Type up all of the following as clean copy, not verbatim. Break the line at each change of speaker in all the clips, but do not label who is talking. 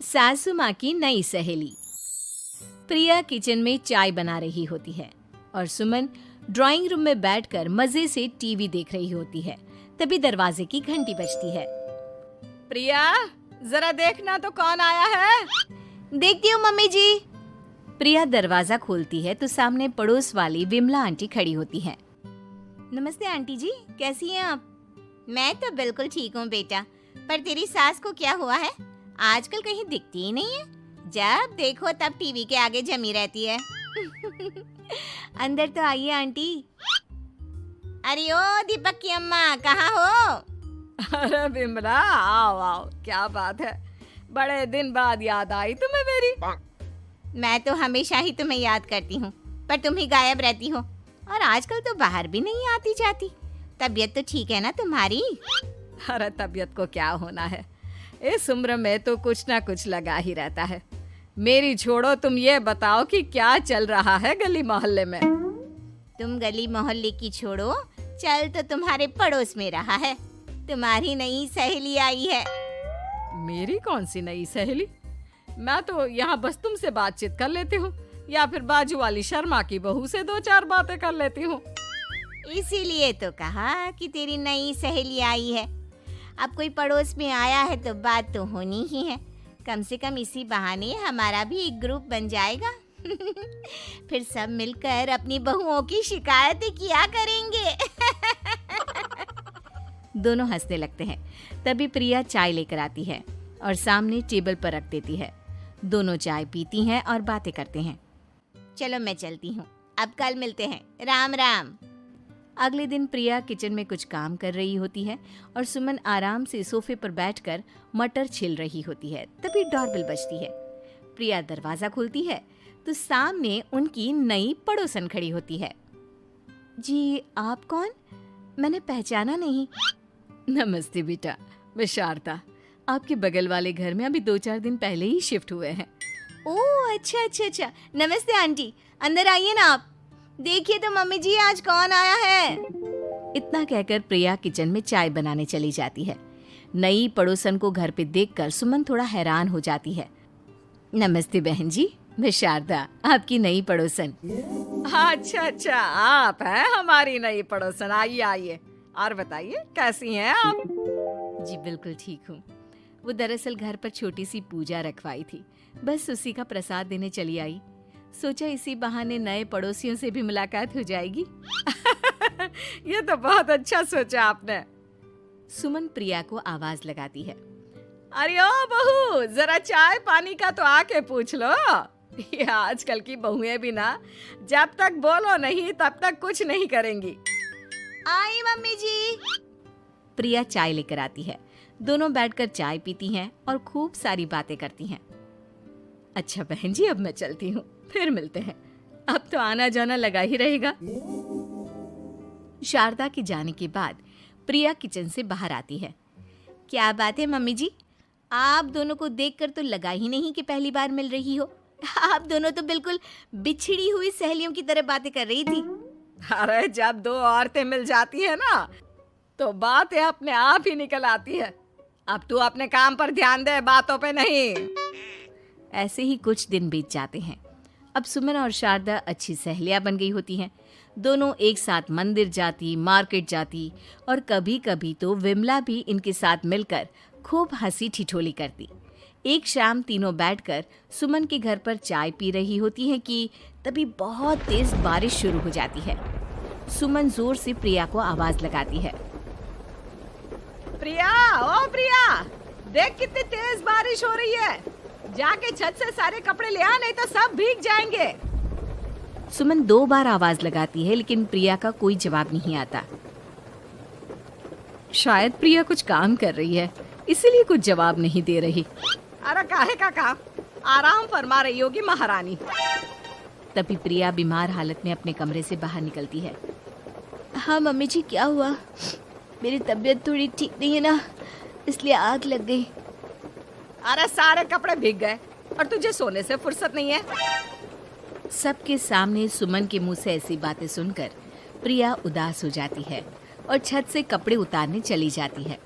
सासू माँ की नई सहेली। प्रिया किचन में चाय बना रही होती है और सुमन ड्राइंग रूम में बैठकर मजे से टीवी देख रही होती है। तभी दरवाजे की घंटी बजती है।
प्रिया, जरा देखना तो कौन आया है।
देखती हूँ मम्मी जी। प्रिया दरवाजा खोलती है तो सामने पड़ोस वाली विमला आंटी खड़ी होती है। नमस्ते आंटी जी, कैसी हैं आप?
मैं तो बिल्कुल ठीक हूँ बेटा, पर तेरी सास को क्या हुआ है? आजकल कहीं दिखती ही नहीं है। जब देखो तब टीवी के आगे जमी रहती है।
अंदर तो आइए आंटी।
अरे ओ दीपक की अम्मा, कहाँ हो?
अरे विमला, आओ आओ, क्या बात है, बड़े दिन बाद याद आई तुम्हें मेरी।
मैं तो हमेशा ही तुम्हें याद करती हूँ, पर तुम ही गायब रहती हो और आजकल तो बाहर भी नहीं आती जाती। तबीयत तो ठीक है ना तुम्हारी?
अरे तबीयत को क्या होना है, इस उम्र में तो कुछ ना कुछ लगा ही रहता है। मेरी छोड़ो, तुम ये बताओ कि क्या चल रहा है गली मोहल्ले में।
तुम गली मोहल्ले की छोड़ो, चल तो तुम्हारे पड़ोस में रहा है। तुम्हारी नई सहेली आई है।
मेरी कौन सी नई सहेली? मैं तो यहाँ बस तुमसे बातचीत कर लेती हूँ या फिर बाजू वाली शर्मा की बहू से दो चार बातें कर लेती हूँ।
इसीलिए तो कहा कि तेरी नई सहेली आई है। अब कोई पड़ोस में आया है तो बात तो होनी ही है। कम से कम इसी बहाने हमारा भी एक ग्रुप बन जाएगा। फिर सब मिलकर अपनी बहुओं की शिकायतें किया करेंगे।
दोनों हंसने लगते हैं। तभी प्रिया चाय लेकर आती है और सामने टेबल पर रख देती है। दोनों चाय पीती हैं और बातें करते हैं।
चलो मैं चलती हूँ, अब कल मिलते हैं। राम राम।
अगले दिन प्रिया किचन में कुछ काम कर रही होती है और सुमन आराम से सोफे पर बैठकर मटर छिल रही होती है। तभी डोरबेल बजती है। प्रिया दरवाजा खोलती है तो सामने उनकी नई पड़ोसन खड़ी होती है। जी, आप कौन? मैंने पहचाना नहीं।
नमस्ते बेटा, मैं शारदा, आपके बगल वाले घर में अभी 2-4 दिन पहले ही शिफ्ट हुए हैं।
ओह अच्छा अच्छा अच्छा, नमस्ते आंटी, अंदर आइए ना आप। देखिए तो मम्मी जी, आज कौन आया है। इतना कहकर प्रिया किचन में चाय बनाने चली जाती है। नई पड़ोसन को घर पे देखकर सुमन थोड़ा हैरान हो जाती है। नमस्ते बहन जी, मैं शारदा, आपकी नई पड़ोसन।
अच्छा अच्छा, आप हैं हमारी नई पड़ोसन। आइए आइए, और बताइए कैसी हैं आप?
जी बिल्कुल ठीक हूँ। वो दरअसल घर पर छोटी सी पूजा रखवाई थी, बस उसी का प्रसाद देने चली आई। सोचा इसी बहाने नए पड़ोसियों से भी मुलाकात हो जाएगी।
ये तो बहुत अच्छा सोचा आपने।
सुमन प्रिया को आवाज लगाती है।
अरे ओ बहू, जरा चाय पानी का तो आके पूछ लो। ये आजकल की बहुएं भी ना, जब तक बोलो नहीं तब तक कुछ नहीं करेंगी।
आई मम्मी जी।
प्रिया चाय लेकर आती है। दोनों बैठकर चाय पीती हैं और खूब सारी बातें करती हैं। अच्छा बहन जी, अब मैं चलती हूँ, फिर मिलते हैं। अब तो आना जाना लगा ही रहेगा। शारदा के जाने के बाद प्रिया किचन से बाहर आती है। क्या बात है मम्मी जी, आप दोनों को देखकर तो लगा ही नहीं कि पहली बार मिल रही हो। आप दोनों तो बिल्कुल बिछड़ी हुई सहेलियों की तरह बातें कर रही थी।
अरे जब दो औरतें मिल जाती है ना, तो बातें अपने आप ही निकल आती है। अब तू अपने काम पर ध्यान दे, बातों पे नहीं।
ऐसे ही कुछ दिन बीत जाते हैं। अब सुमन और शारदा अच्छी सहेलियां बन गई होती हैं। दोनों एक साथ मंदिर जाती, मार्केट जाती और कभी कभी तो विमला भी इनके साथ मिलकर खूब हंसी ठिठोली करती। एक शाम तीनों बैठकर सुमन के घर पर चाय पी रही होती हैं कि तभी बहुत तेज बारिश शुरू हो जाती है। सुमन जोर से प्रिया को आवाज लगाती है।
प्रिया, ओ प्रिया, देख कितनी तेज बारिश हो रही है। जाके छत से सारे कपड़े ले आ, नहीं तो सब भीग जाएंगे।
सुमन 2 बार आवाज लगाती है लेकिन प्रिया का कोई जवाब नहीं आता। शायद प्रिया कुछ काम कर रही है, इसीलिए कुछ जवाब नहीं दे रही।
अरे काहे का काम, आराम फरमा रही होगी महारानी।
तभी प्रिया बीमार हालत में अपने कमरे से बाहर निकलती है। हाँ मम्मी जी, क्या हुआ? मेरी तबीयत थोड़ी ठीक नहीं है ना, इसलिए आग लग गई।
अरे सारे कपड़े भीग गए और तुझे सोने से फुर्सत नहीं है।
सबके सामने सुमन के मुंह से ऐसी बातें सुनकर प्रिया उदास हो जाती है और छत से कपड़े उतारने चली जाती है।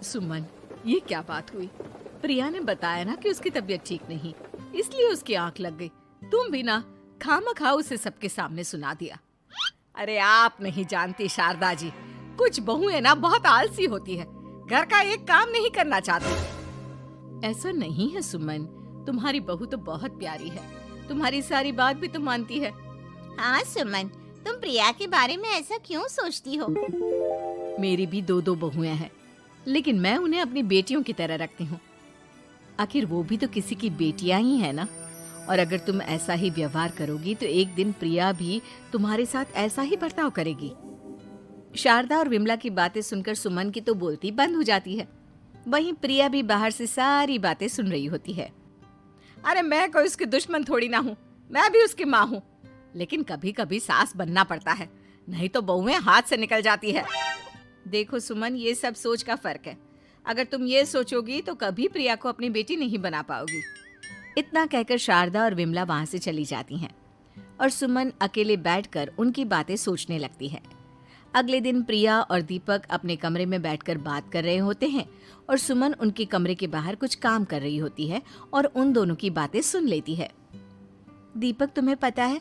सुमन, ये क्या बात हुई? प्रिया ने बताया ना कि उसकी तबीयत ठीक नहीं, इसलिए उसकी आंख लग गई। तुम भी ना खामखा उसे सबके सामने सुना दिया। अरे आप नहीं जानती शारदा जी, कुछ बहुएं ना बहुत आलसी होती है, घर का एक काम नहीं करना चाहती। ऐसा नहीं है सुमन, तुम्हारी बहू तो बहुत प्यारी है, तुम्हारी सारी बात भी तो मानती है।
हाँ सुमन, तुम प्रिया के बारे में ऐसा क्यों सोचती हो?
मेरी भी दो बहुएं हैं, लेकिन मैं उन्हें अपनी बेटियों की तरह रखती हूँ। आखिर वो भी तो किसी की बेटियां ही है ना। और अगर तुम ऐसा ही व्यवहार करोगी तो एक दिन प्रिया भी तुम्हारे साथ ऐसा ही बर्ताव करेगी। शारदा और विमला की बातें सुनकर सुमन की तो बोलती बंद हो जाती है। वहीं प्रिया भी बाहर से सारी बातें सुन रही होती है। अरे मैं कोई उसकी दुश्मन थोड़ी ना हूँ, मैं भी उसकी माँ हूँ, लेकिन कभी कभी सास बनना पड़ता है, नहीं तो बहुएं हाथ से निकल जाती है। देखो सुमन, ये सब सोच का फर्क है। अगर तुम ये सोचोगी तो कभी प्रिया को अपनी बेटी नहीं बना पाओगी। इतना कहकर शारदा और विमला वहां से चली जाती हैं और सुमन अकेले बैठकर उनकी बातें सोचने लगती है। अगले दिन प्रिया और दीपक अपने कमरे में बैठकर बात कर रहे होते हैं और सुमन उनके कमरे के बाहर कुछ काम कर रही होती है और उन दोनों की बातें सुन लेती है। दीपक, तुम्हें पता है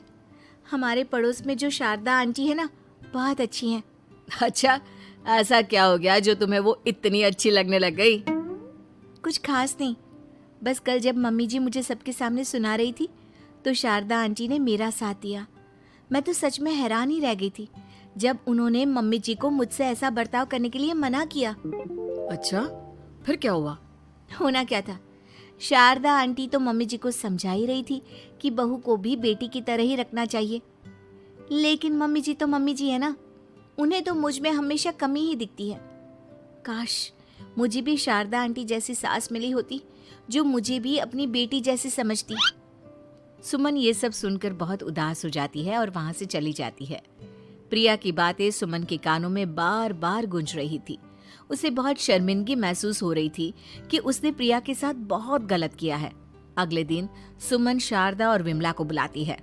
हमारे पड़ोस में जो शारदा आंटी है ना, बहुत अच्छी हैं। अच्छा, ऐसा क्या हो गया जो तुम्हें वो इतनी अच्छी लगने लग गई? कुछ खास नहीं, बस कल जब मम्मी जी मुझे सबके सामने सुना रही थी तो शारदा आंटी ने मेरा साथ दिया। मैं तो सच में हैरान ही रह गई थी जब उन्होंने मम्मी जी को मुझसे ऐसा बर्ताव करने के लिए मना किया। अच्छा, फिर क्या हुआ? होना क्या था, शारदा आंटी तो मम्मी जी को समझा ही रही थी कि बहू को भी बेटी की तरह ही रखना चाहिए, लेकिन मम्मी जी तो मम्मी जी है ना, उन्हें तो मुझ में हमेशा कमी ही दिखती है। काश मुझे भी शारदा आंटी जैसी सास मिली होती जो मुझे भी अपनी बेटी जैसी समझती। सुमन ये सब सुनकर बहुत उदास हो जाती है और वहां से चली जाती है। प्रिया की बातें सुमन के कानों में बार बार गूंज रही थी। उसे बहुत शर्मिंदगी महसूस हो रही थी कि उसने प्रिया के साथ बहुत गलत किया है। अगले दिन सुमन शारदा और विमला को बुलाती है।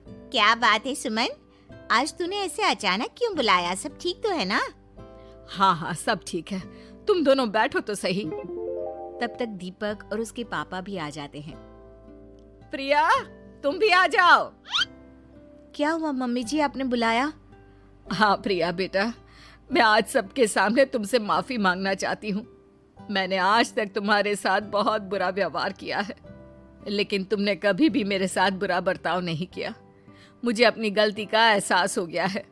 क्या बात है सुमन, आज तूने ऐसे अचानक क्यों बुलाया? सब ठीक तो है ना?
हाँ, सब ठीक है, तुम दोनों बैठो तो सही। तब तक दीपक और उसके पापा भी आ जाते हैं। प्रिया, तुम भी आ जाओ। क्या हुआ मम्मी जी, आपने बुलाया? हाँ प्रिया बेटा, मैं आज सबके सामने तुमसे माफी मांगना चाहती हूँ। मैंने आज तक तुम्हारे साथ बहुत बुरा व्यवहार किया है, लेकिन तुमने कभी भी मेरे साथ बुरा बर्ताव नहीं किया। मुझे अपनी गलती का एहसास हो गया है,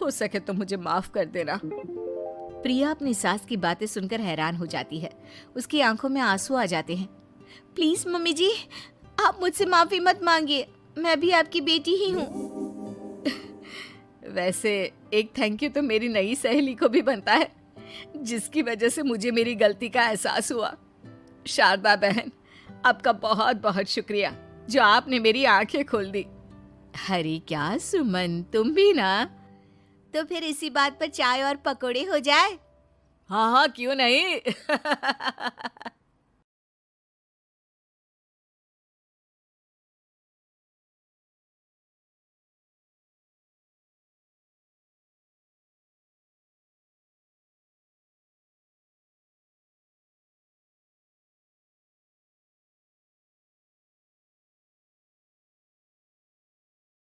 हो सके तो मुझे माफ कर देना। प्रिया अपनी सास की बातें सुनकर हैरान हो जाती है। उसकी आंखों में आंसू आ जाते हैं। प्लीज मम्मी जी, आप मुझसे माफी मत मांगिए, मैं भी आपकी बेटी ही हूँ। वैसे एक थैंक यू तो मेरी नई सहेली को भी बनता है, जिसकी वजह से मुझे मेरी गलती का एहसास हुआ। शारदा बहन, आपका बहुत बहुत शुक्रिया जो आपने मेरी आंखें खोल दी। अरे क्या सुमन, तुम भी ना?
तो फिर इसी बात पर चाय और पकोड़े हो जाए?
हाँ, क्यों नहीं।